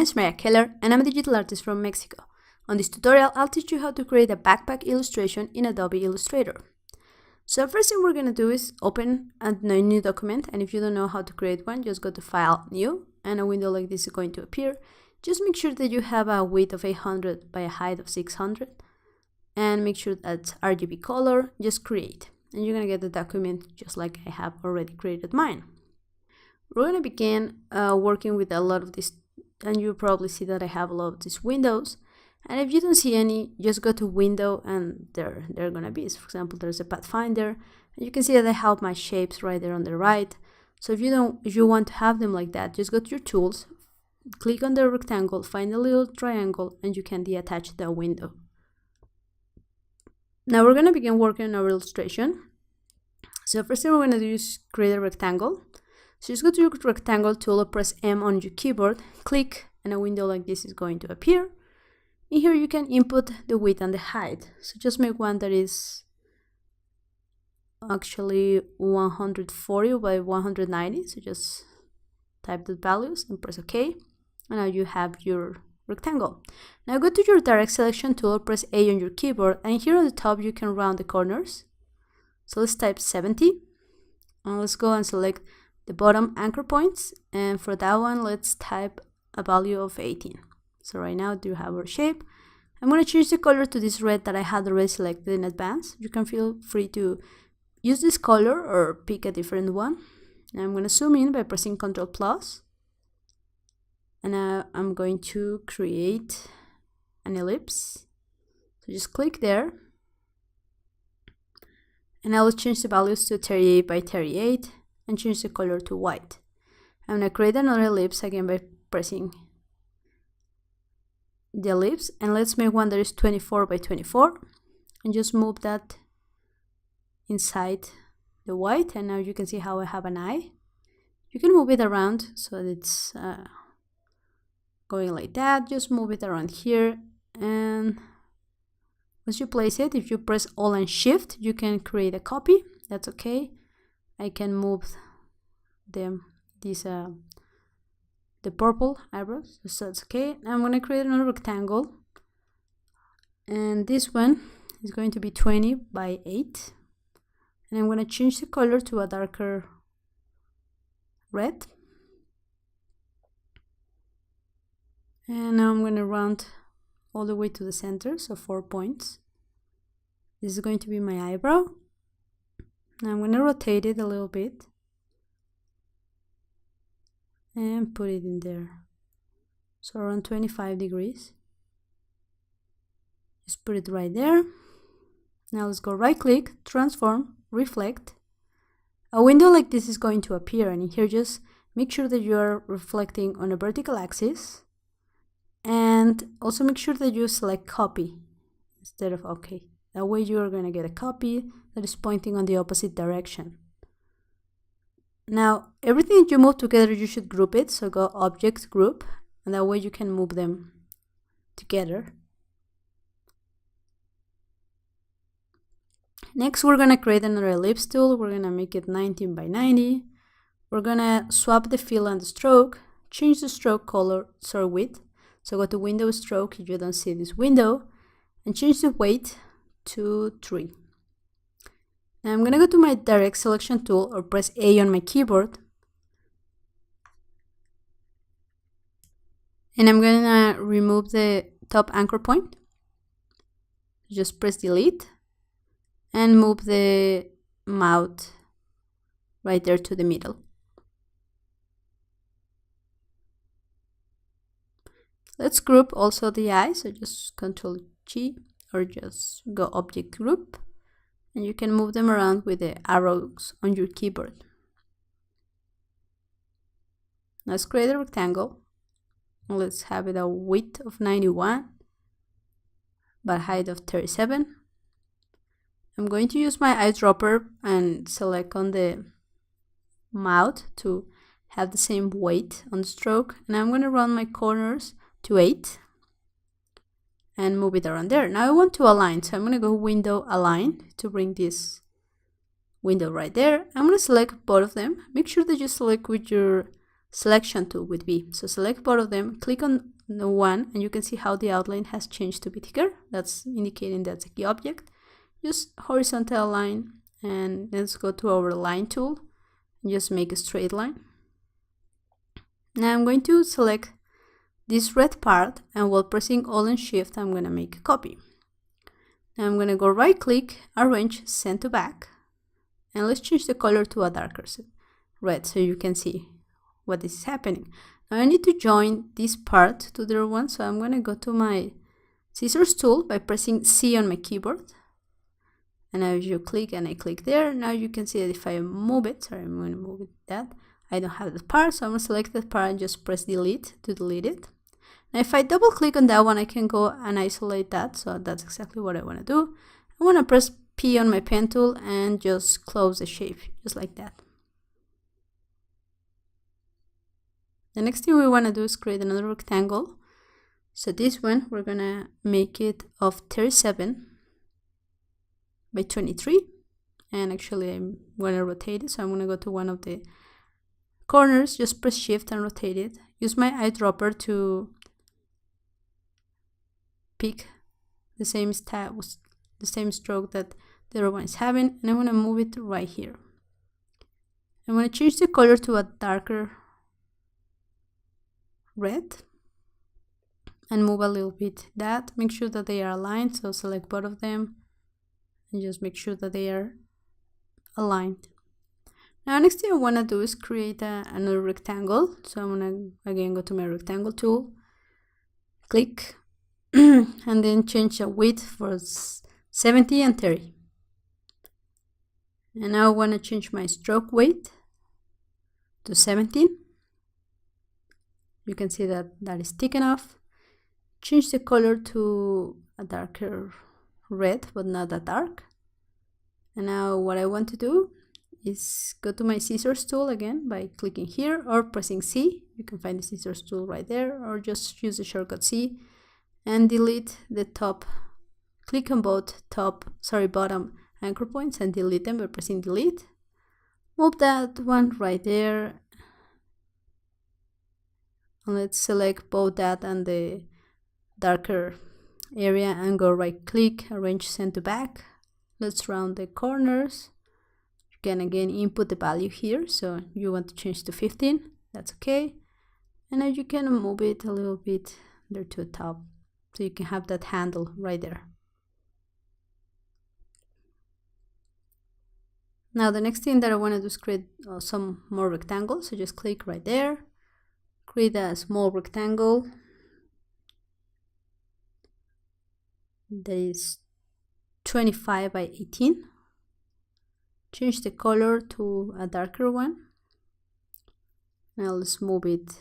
name is Maria Keller and I'm a digital artist from Mexico. On this tutorial, I'll teach you how to create a backpack illustration in Adobe Illustrator. So first thing we're going to do is open a new document, and if you don't know how to create one, just go to File, New, and a window like this is going to appear. Just make sure that you have a width of 800 by a height of 600 and make sure that's RGB color. Just create and you're going to get the document just like I have already created mine. We're going to begin working with a lot of this, and you probably see that I have a lot of these windows. And if you don't see any, just go to Window and they're going to be. So for example, there's a Pathfinder, and you can see that I have my shapes right there on the right. So if you want to have them like that, just go to your tools, click on the rectangle, find a little triangle, and you can deattach the window. Now we're going to begin working on our illustration. So first thing we're going to do is create a rectangle. So just go to your rectangle tool, press M on your keyboard, click, and a window like this is going to appear. In here you can input the width and the height. So just make one that is actually 140 by 190. So just type the values and press OK. And now you have your rectangle. Now go to your direct selection tool, press A on your keyboard, and here on the top you can round the corners. So let's type 70. And let's go and select the bottom anchor points. And for that one, let's type a value of 18. So right now do have our shape. I'm going to change the color to this red that I had already selected in advance. You can feel free to use this color or pick a different one. Now I'm going to zoom in by pressing Ctrl+. And now I'm going to create an ellipse. So just click there. And I will change the values to 38 by 38 and change the color to white. I'm going to create another ellipse again by pressing the ellipse, and let's make one that is 24 by 24 and just move that inside the white. And now you can see how I have an eye. You can move it around so that it's going like that. Just move it around here, and once you place it, if you press Alt and Shift, you can create a copy. That's okay. I can move them the purple eyebrows, so that's okay. I'm going to create another rectangle, and this one is going to be 20 by 8, and I'm going to change the color to a darker red, and now I'm going to round all the way to the center, so 4 points. This is going to be my eyebrow. Now I'm going to rotate it a little bit and put it in there, so around 25 degrees. Just put it right there. Now let's go right click, transform, reflect. A window like this is going to appear, and here just make sure that you are reflecting on a vertical axis, and also make sure that you select copy instead of OK. That way you are going to get a copy that is pointing on the opposite direction. Now, everything that you move together, you should group it. So go Object, Group, and that way you can move them together. Next, we're going to create another ellipse tool. We're going to make it 19 by 90. We're going to swap the fill and the stroke, change the stroke color, width. So go to Window, Stroke, if you don't see this window, and change the weight to 3. Now I'm going to go to my direct selection tool or press A on my keyboard, and I'm going to remove the top anchor point. Just press delete and move the mouth right there to the middle. Let's group also the eyes, so just Ctrl G or just go Object, Group. And you can move them around with the arrows on your keyboard. Let's create a rectangle. Let's have it a width of 91 by height of 37. I'm going to use my eyedropper and select on the mouth to have the same weight on the stroke. And I'm going to round my corners to 8 and move it around there. Now I want to align, so I'm going to go Window, Align to bring this window right there. I'm going to select both of them. Make sure that you select with your selection tool with B. So select both of them, click on the one, and you can see how the outline has changed to be thicker. That's indicating that's a key object. Just horizontal line, and let's go to our line tool and just make a straight line. Now I'm going to select this red part, and while pressing Alt and Shift, I'm going to make a copy. Now I'm going to go right click, arrange, send to back, and let's change the color to a darker red so you can see what is happening. Now I need to join this part to the other one, so I'm going to go to my scissors tool by pressing C on my keyboard. And now you click and I click there. Now you can see that if I move it, sorry, I'm going to move it that, I don't have the part, so I'm going to select that part and just press delete to delete it. Now if I double click on that one, I can go and isolate that, so that's exactly what I want to do. I want to press P on my pen tool and just close the shape, just like that. The next thing we want to do is create another rectangle. So this one, we're going to make it of 37 by 23, and actually I'm going to rotate it, so I'm going to go to one of the corners, just press Shift and rotate it. Use my eyedropper to pick the same stroke that the other one is having, and I'm going to move it right here. I'm going to change the color to a darker red and move a little bit that. Make sure that they are aligned, so select both of them and just make sure that they are aligned. Now next thing I want to do is create another rectangle, so I'm going to again go to my rectangle tool, click and then change the width for 70 and 30. And now I want to change my stroke weight to 17. You can see that that is thick enough. Change the color to a darker red, but not that dark. And now what I want to do is go to my scissors tool again by clicking here or pressing C. You can find the scissors tool right there, or just use the shortcut C and delete the top. Click on both bottom anchor points and delete them by pressing delete. Move that one right there. And let's select both that and the darker area and go right click, arrange, send to back. Let's round the corners. You can again input the value here, so you want to change to 15, that's okay. And now you can move it a little bit there to the top, so you can have that handle right there. Now the next thing that I want to do is create some more rectangles, so just click right there, create a small rectangle that is 25 by 18. Change the color to a darker one. Now let's move it,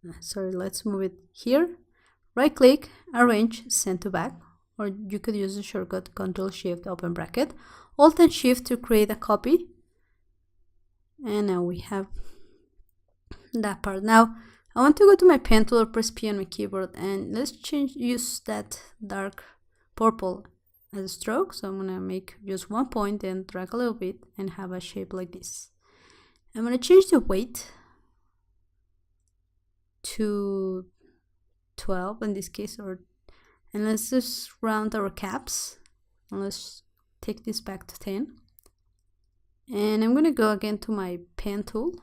let's move it here. Right click, arrange, send to back, or you could use the shortcut Ctrl Shift open bracket, Alt and Shift to create a copy. And now we have that part. Now I want to go to my pen tool or press P on my keyboard, and let's use that dark purple as a stroke. So I'm gonna make just one point and drag a little bit and have a shape like this. I'm gonna change the weight to 12 in this case, and let's just round our caps, and let's take this back to 10. And I'm gonna go again to my pen tool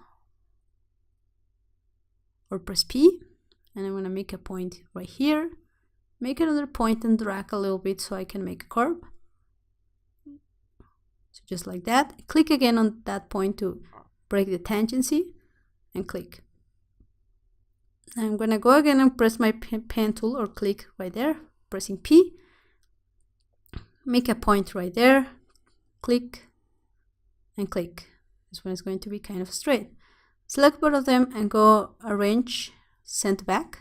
or press P, and I'm gonna make a point right here, make another point and drag a little bit so I can make a curve. So just like that. Click again on that point to break the tangency and click. I'm gonna go again and press my pen tool or click right there, pressing P, make a point right there, click and click. This one is going to be kind of straight. Select both of them and go arrange, send back.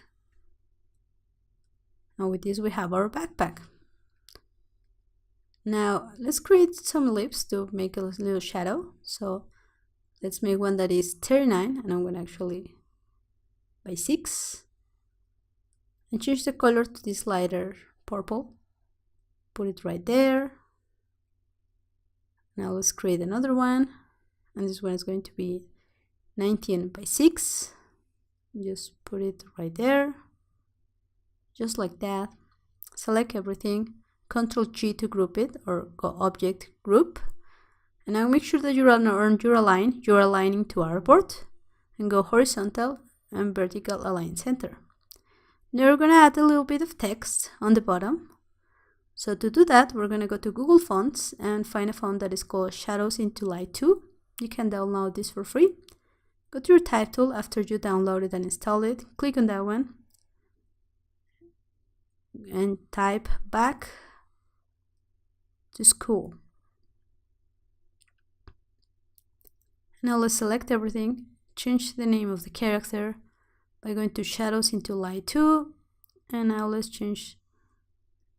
And with this we have our backpack. Now let's create some ellipse to make a little shadow. So let's make one that is 39, and I'm going to actually by 6 and change the color to this lighter purple. Put it right there. Now let's create another one, and this one is going to be 19 by 6. Just put it right there, just like that. Select everything, Ctrl G to group it, or go Object Group. And now make sure that you're on your align. You're aligning to artboard, and go horizontal and vertical align center. Now we're gonna add a little bit of text on the bottom. So to do that, we're gonna go to Google Fonts and find a font that is called Shadows into Light 2. You can download this for free. Go to your title after you download it and install it. Click on that one and type back to school. Now let's select everything, change the name of the character by going to Shadows into Light 2, and now let's change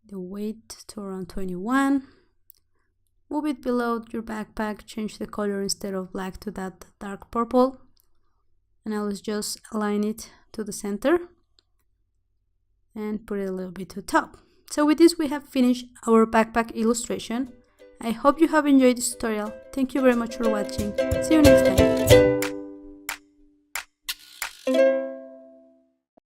the weight to around 21. Move it below your backpack, change the color instead of black to that dark purple, and now let's just align it to the center and put it a little bit to the top. So with this we have finished our backpack illustration. I hope you have enjoyed this tutorial. Thank you very much for watching. See you next time.